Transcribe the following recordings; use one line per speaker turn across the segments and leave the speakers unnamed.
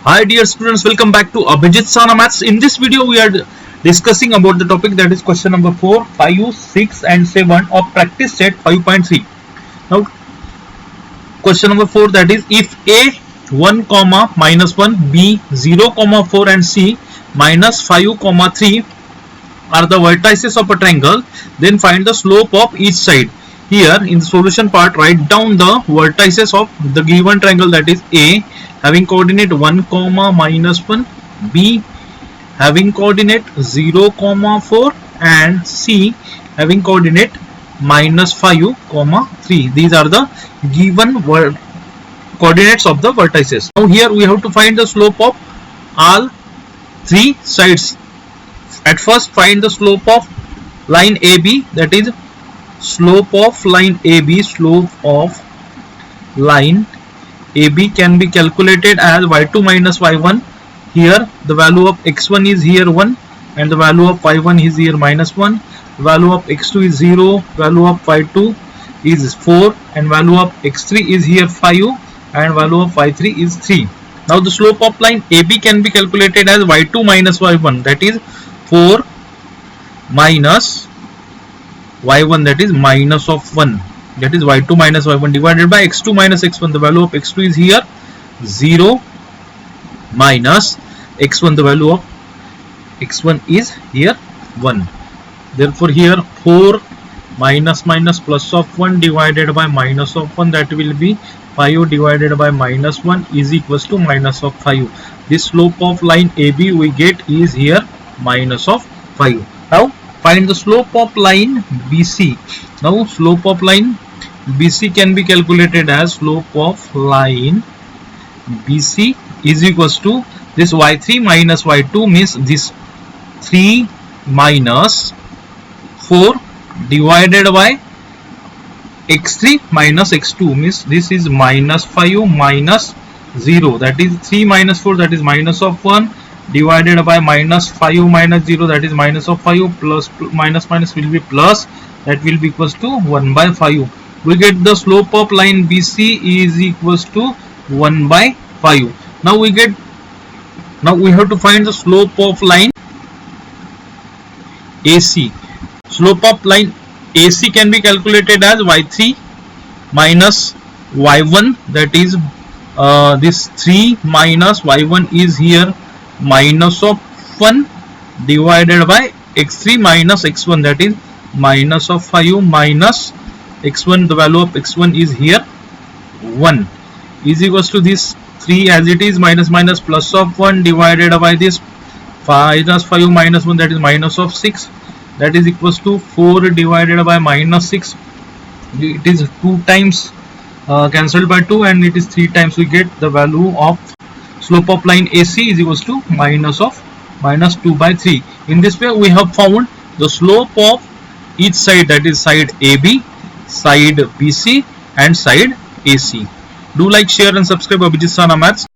Hi dear students, welcome back to Abhijit Sana Maths. In this video we are discussing about the topic that is question number 4, 5, 6 and 7 of practice set 5.3. Now question number 4, that is if A 1, minus 1, B 0, 4 and C minus 5, 3 are the vertices of a triangle, then find the slope of each side. Here in the solution part, write down the vertices of the given triangle, that is A having coordinate 1, minus 1, B having coordinate 0, 4 and C having coordinate minus 5, 3. These are the given coordinates of the vertices. Now here we have to find the slope of all three sides. At first find the slope of line AB, that is slope of line AB can be calculated as y2 minus y1. Here the value of x1 is here 1 and the value of y1 is here minus 1. Value of x2 is 0, value of y2 is 4 and value of x3 is here 5 and value of y3 is 3. Now the slope of line AB can be calculated as y2 minus y1, that is 4 minus y1, that is minus of 1, that is y2 minus y1 divided by x2 minus x1. The value of x2 is here 0 minus x1, the value of x1 is here 1. Therefore here 4 minus plus of 1 divided by minus of 1, that will be 5 divided by minus 1 is equals to minus of 5. This slope of line AB we get is here minus of 5. Now find the slope of line BC. Now slope of line BC can be calculated as slope of line BC is equals to this y3 minus y2, means this 3 minus 4 divided by x3 minus x2, means this is minus 5 minus 0, that is 3 minus 4, that is minus of 1 divided by minus 5 minus 0, that is minus of 5, plus minus will be plus, that will be equals to 1 by 5. We get the slope of line BC is equals to 1 by 5. Now we have to find the slope of line AC. Slope of line AC can be calculated as y3 minus y1, that is this 3 minus y1 is here minus of 1 divided by x3 minus x1, that is minus of 5 minus x1, the value of x1 is here 1 is equals to this 3 as it is minus plus of 1 divided by this minus 5 minus 1, that is minus of 6, that is equals to 4 divided by minus 6. It is 2 times cancelled by 2 and it is 3 times. We get the value of slope of line AC is equals to minus 2 by 3. In this way we have found the slope of each side, that is side AB, side BC and side AC. Do like, share and subscribe Abhijit Sana Maths.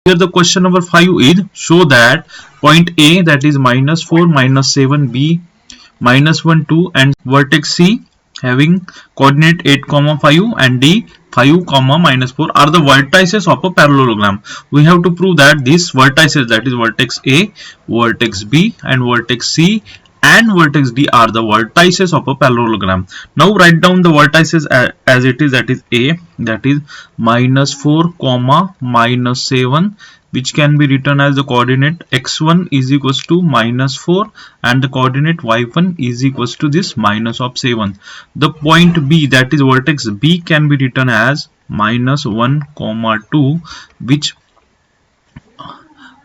Here the question number 5 is, show that point A, that is minus 4 minus 7, B minus 1 2 and vertex C having coordinate 8, 5 and D 5, minus 4 are the vertices of a parallelogram. We have to prove that these vertices, that is vertex A, vertex B and vertex C and vertex D are the vertices of a parallelogram. Now write down the vertices as it is, that is A, that is minus 4, minus 7, which can be written as the coordinate x1 is equals to minus 4 and the coordinate y1 is equals to this minus of 7. The point B, that is vertex B, can be written as minus 1, 2, which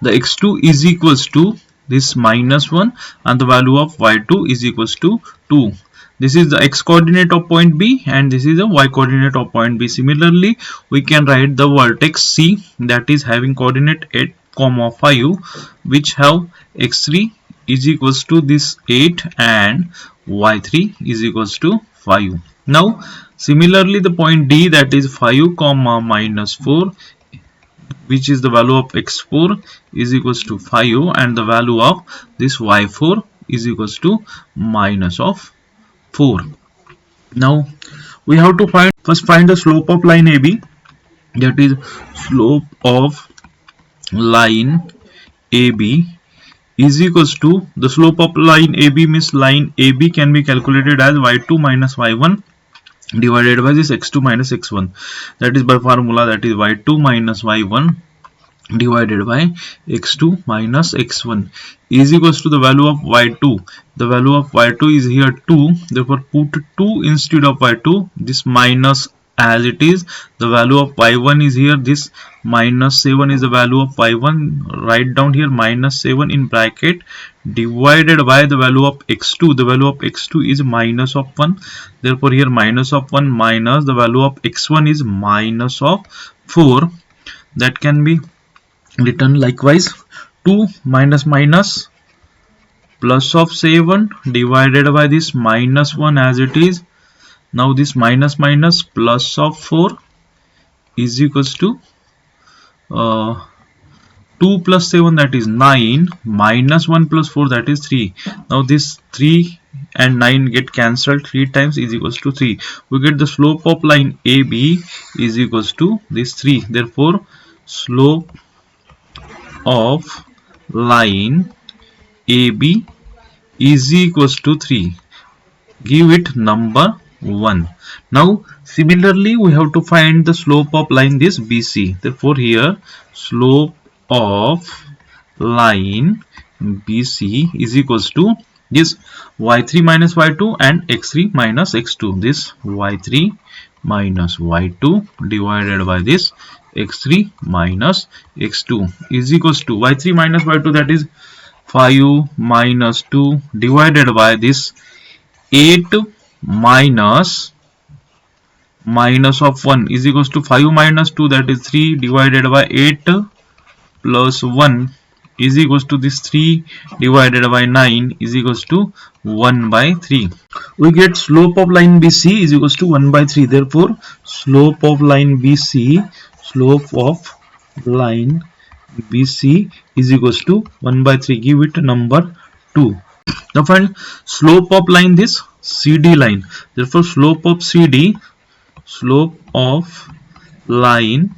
the x2 is equals to this minus 1 and the value of y2 is equals to 2. This is the x coordinate of point B and this is the y coordinate of point B. Similarly, we can write the vertex C, that is having coordinate 8, 5, which have x3 is equals to this 8 and y3 is equals to 5. Now similarly the point D, that is 5, minus 4, which is the value of x4 is equals to 5 and the value of this y4 is equals to minus of 4. Now we have to find the slope of line AB. that is slope of line AB is equals to, the slope of line AB means line AB can be calculated as y2 minus y1 divided by this x2 minus x1. That is by formula, that is y2 minus y1 divided by x2 minus x1 is equals to the value of y2. The value of y2 is here 2, therefore put 2 instead of y2, this minus as it is. The value of y1 is here, this minus 7 is the value of y1, write down here minus 7 in bracket, divided by the value of x2. The value of x2 is minus of 1, therefore here minus of 1 minus the value of x1 is minus of 4. That can be written likewise, 2 minus minus plus of 7 divided by this minus 1 as it is. Now this minus minus plus of 4 is equals to 2 plus 7, that is 9, minus 1 plus 4, that is 3. Now this 3 and 9 get cancelled 3 times, is equals to 3. We get the slope of line AB is equals to this 3. Therefore slope of line AB is equals to 3. Give it number 1. Now similarly we have to find the slope of line this BC. Therefore here slope of line BC is equals to this y3 minus y2 and x3 minus x2. This y3 minus y2 divided by this x3 minus x2 is equals to y3 minus y2, that is 5 minus 2 divided by this 8 minus minus of 1 is equals to 5 minus 2, that is 3 divided by 8 plus 1 is equals to this 3 divided by 9 is equals to 1 by 3. We get slope of line BC is equals to 1 by 3. Therefore slope of line BC, slope of line BC is equals to 1 by 3. Give it number 2. Now find slope of line this CD line. Therefore slope of CD, slope of line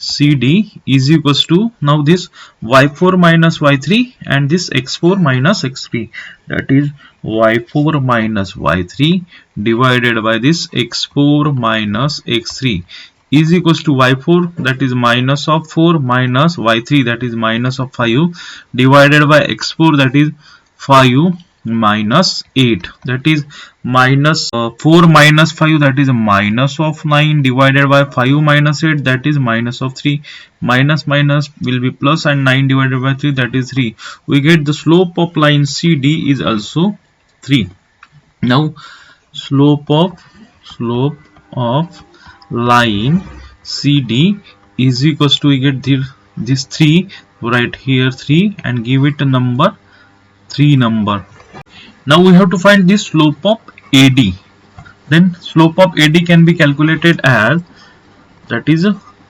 CD is equals to, now this y4 minus y3 and this x4 minus x3, that is y4 minus y3 divided by this x4 minus x3 is equals to y4, that is minus of 4, minus y3, that is minus of 5, divided by x4, that is 5 minus 8, that is minus 4 minus 5, that is a minus of 9, divided by 5 minus 8, that is minus of 3. Minus minus will be plus, and 9 divided by 3, that is 3. We get the slope of line CD is also 3. Now slope of line CD is equals to, we get this 3, write here 3 and give it a number 3 number. Now we have to find the slope of AD. Then slope of AD can be calculated as, that is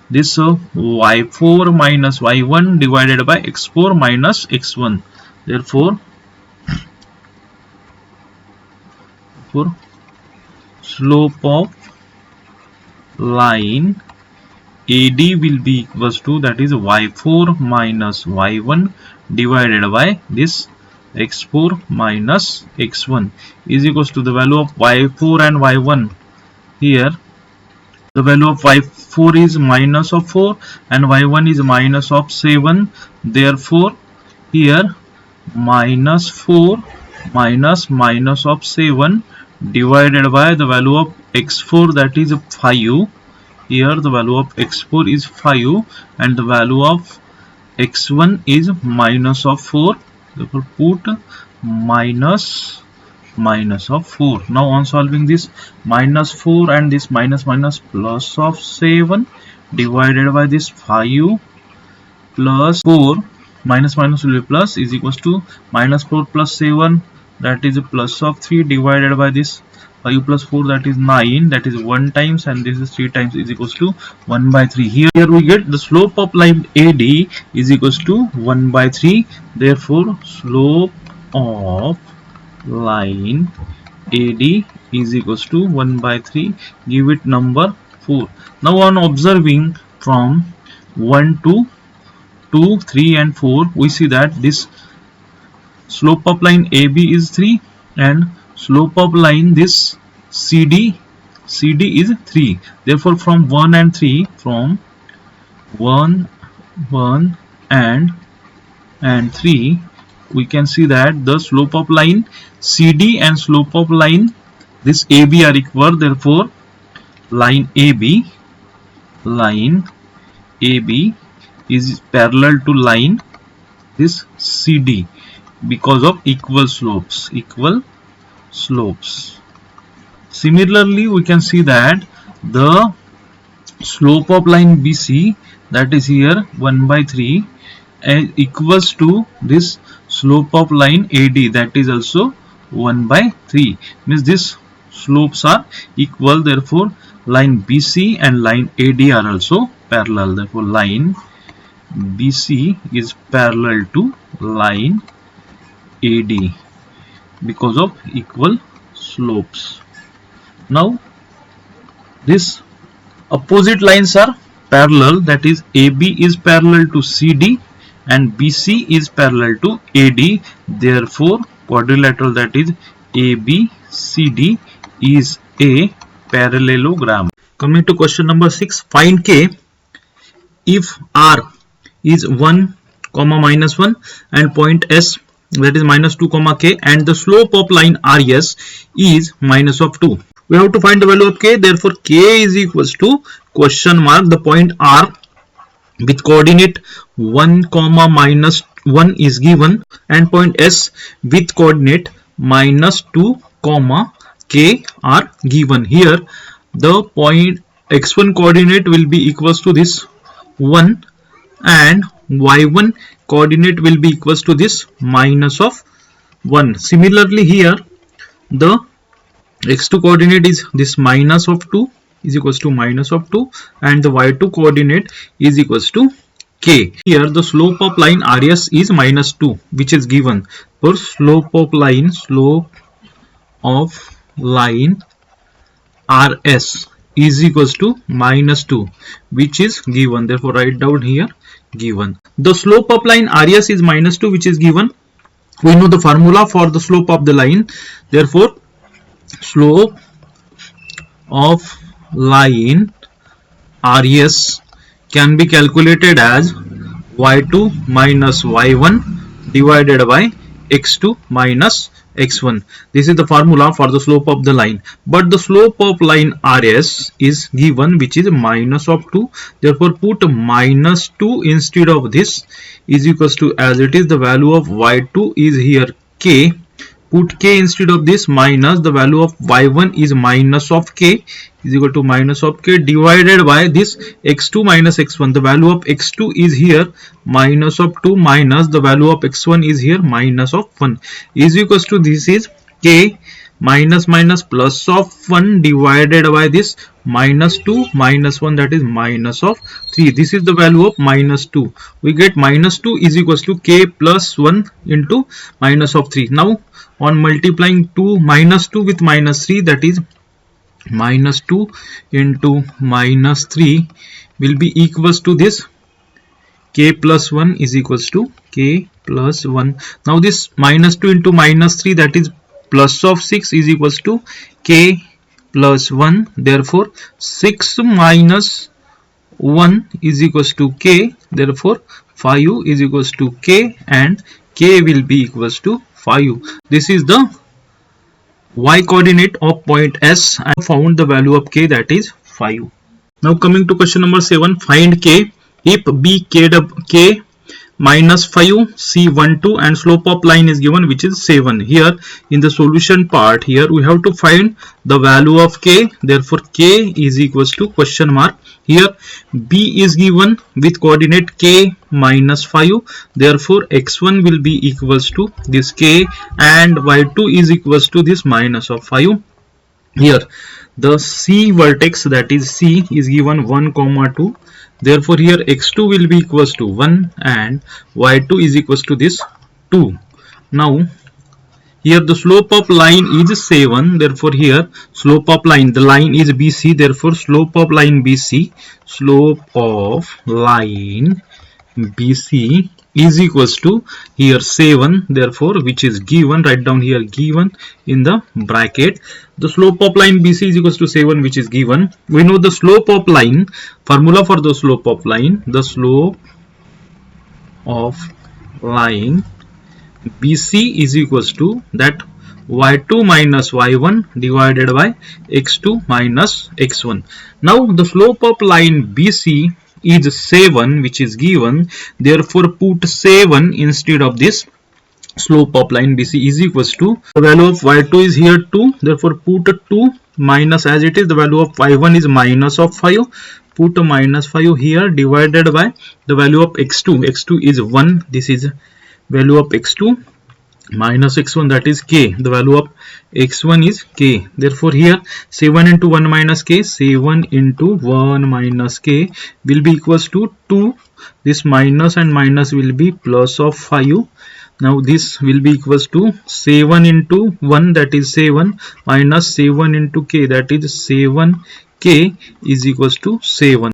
this y4 minus y1 divided by x4 minus x1. Therefore slope of line AD will be equals to, that is y4 minus y1 divided by this x4 minus x1 is equals to the value of y4 and y1. Here the value of y4 is minus of 4 and y1 is minus of 7. Therefore here minus 4 minus minus of 7 divided by the value of x4, that is 5. Here the value of x4 is 5 and the value of x1 is minus of 4. Therefore put minus minus of 4. Now on solving this, minus 4 and this minus minus plus of 7 divided by this 5 plus 4, minus minus will be plus, is equals to minus 4 plus 7, that is a plus of 3 divided by this 5 plus 4, that is 9, that is 1 times, and this is 3 times, is equals to 1 by 3. Here we get the slope of line AD is equals to 1 by 3. Therefore slope of line AD is equals to 1 by 3. Give it number 4. Now on observing from 1 to 2, 3 and 4, we see that this slope of line AB is 3 and slope of line this CD is 3. Therefore from 1 and 3, from 1 and 3, we can see that the slope of line CD and slope of line this AB are equal. Therefore line AB is parallel to line this CD because of equal slopes. Similarly, we can see that the slope of line BC, that is here 1 by 3, equals to this slope of line AD, that is also 1 by 3. Means these slopes are equal. Therefore line BC and line AD are also parallel. Therefore line BC is parallel to line AD because of equal slopes. Now these opposite lines are parallel, that is AB is parallel to CD and BC is parallel to AD. Therefore quadrilateral, that is ABCD, is a parallelogram. Coming to question number 6, find K if R is 1, -1 and point S, that is -2, K, and the slope of line RS is -2. We have to find the value of K. Therefore K is equals to question mark, the point R with coordinate 1, -1 is given, and point S with coordinate -2, K are given. Here the point x1 coordinate will be equals to this 1 and y1 coordinate will be equals to this -1. Similarly here the x2 coordinate is this -2 is equals to -2 and the y2 coordinate is equals to K. Here the slope of line RS is -2, which is given. For slope of line RS is equals to -2, which is given. Therefore write down here given. The slope of line RS is -2, which is given. We know the formula for the slope of the line. Therefore slope of line RS can be calculated as y2 minus y1 divided by x2 minus x1. This is the formula for the slope of the line. But the slope of line RS is given, which is -2. Therefore put -2 instead of this is equals to, as it is the value of y2 is here K. Put K instead of this, minus the value of y1 is minus of K is equal to minus of K divided by this x2 minus x1. The value of x2 is here minus of 2 minus the value of x1 is here minus of 1 is equals to, this is K minus plus of 1 divided by this -2 minus 1, that is minus of 3. This is the value of -2. We get -2 is equals to K plus 1 into minus of 3. Now on multiplying -2 with -3, that is -2 into -3 will be equals to this K plus 1 is equals to K plus 1. Now this -2 into -3, that is plus of 6 is equals to K plus 1. Therefore 6 minus 1 is equals to K. Therefore 5 is equals to K and K will be equals to 5. This is the y coordinate of point S. I found the value of K, that is 5. Now coming to question number 7, find K if B K minus 5 C12 and slope of line is given, which is 7. Here in the solution part, here we have to find the value of K. Therefore K is equals to question mark. Here B is given with coordinate K minus 5. Therefore x1 will be equals to this K and y2 is equals to this minus of 5. Here the C vertex, that is C, is given 1, 2. Therefore here x2 will be equals to 1 and y2 is equals to this 2. Now Here the slope of line is 7, therefore here slope of line, the line is BC, therefore slope of line BC is equals to here 7, therefore which is given, write down here given in the bracket. The slope of line BC is equals to 7, which is given. We know the slope of line, formula for the slope of line, the slope of line BC is equals to that y2 minus y1 divided by x2 minus x1. Now the slope of line BC is 7, which is given, therefore put 7 instead of this slope of line BC is equals to, the value of y2 is here 2, therefore put 2 minus, as it is the value of y1 is minus of 5, put a minus 5 here divided by the value of x2 is 1, this is value of x2 minus x1, that is k, the value of x1 is k, therefore here 7 into 1 minus k, 7 into 1 minus k will be equals to 2, this minus and minus will be plus of 5. Now this will be equals to 7 into 1, that is 7, minus 7 into k, that is 7k is equals to 7.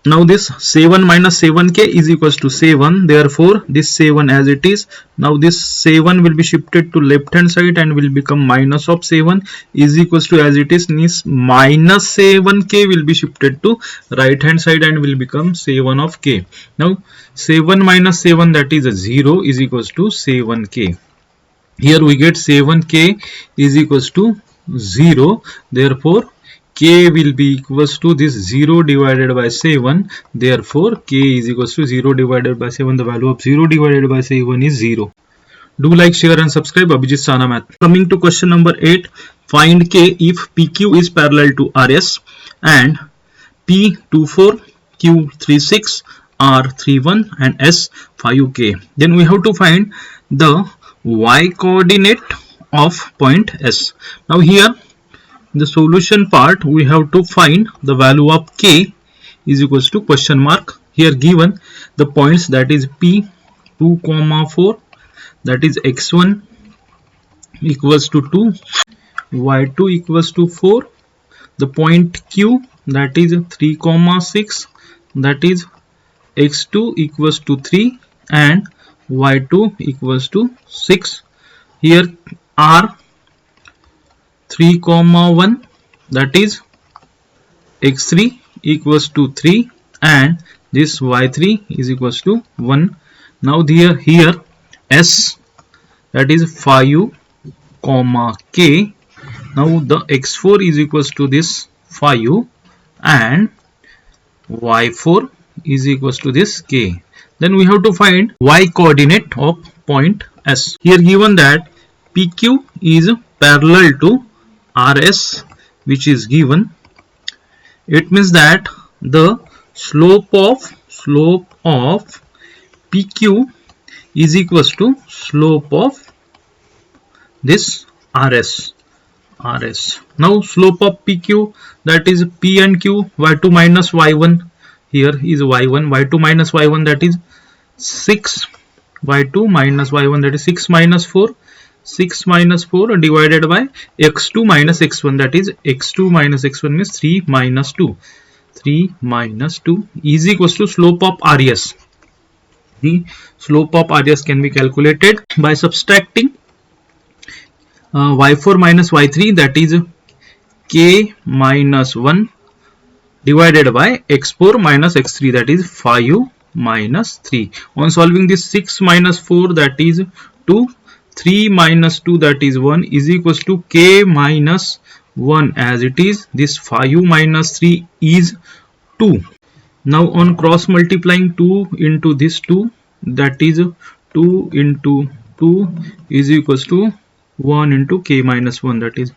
Now this 7 minus 7k is equals to 7, therefore this 7 as it is, now this 7 will be shifted to left hand side and will become minus of 7 is equals to, as it is, means minus 7k will be shifted to right hand side and will become 7 of k. Now 7 minus 7, that is 0, is equals to 7k. Here we get 7k is equals to 0, therefore k will be equals to this 0 divided by 7, therefore k is equals to 0 divided by 7, the value of 0 divided by 7 is 0. Do like, share and subscribe. Abhijit Sana Math. Coming to question number 8, find k if PQ is parallel to RS and P24, Q36, R31 and S5k. Then we have to find the y coordinate of point S. Now here the solution part, we have to find the value of k is equals to question mark. Here given the points, that is P 2, 4, that is x1 equals to 2, y2 equals to 4, the point Q, that is 3, 6, that is x2 equals to 3 and y2 equals to 6. Here R 3, 1, that is x3 equals to 3 and this y3 is equals to 1. Now here S, that is 5, k. Now the x4 is equals to this 5 and y4 is equals to this k. Then we have to find y coordinate of point S. Here given that PQ is parallel to RS, which is given, it means that the slope of PQ is equals to slope of this RS. Now slope of PQ, that is P and Q, y2 minus y1, here is y1, y2 minus y1, that is 6, y2 minus y1, that is 6 minus 4, 6 minus 4 divided by x2 minus x1, that is x2 minus x1 means 3 minus 2. 3 minus 2 is equals to slope of RS. The slope of RS can be calculated by subtracting y4 minus y3, that is k minus 1 divided by x4 minus x3, that is 5 minus 3. On solving this, 6 minus 4, that is 2, 3 minus 2, that is 1, is equals to k minus 1, as it is, this 5 minus 3 is 2. Now on cross multiplying 2 into this 2, that is 2 into 2 is equals to 1 into k minus 1, that is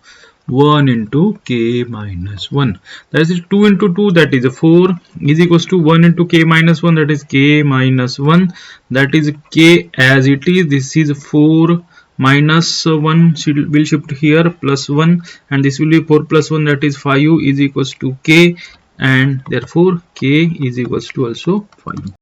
1 into k minus 1, that is 2 into 2, that is 4, is equals to 1 into k minus 1, that is k minus 1, that is k as it is, this is 4 minus 1 will shift here, plus 1, and this will be 4 plus 1, that is 5 is equals to k, and therefore k is equals to also 5.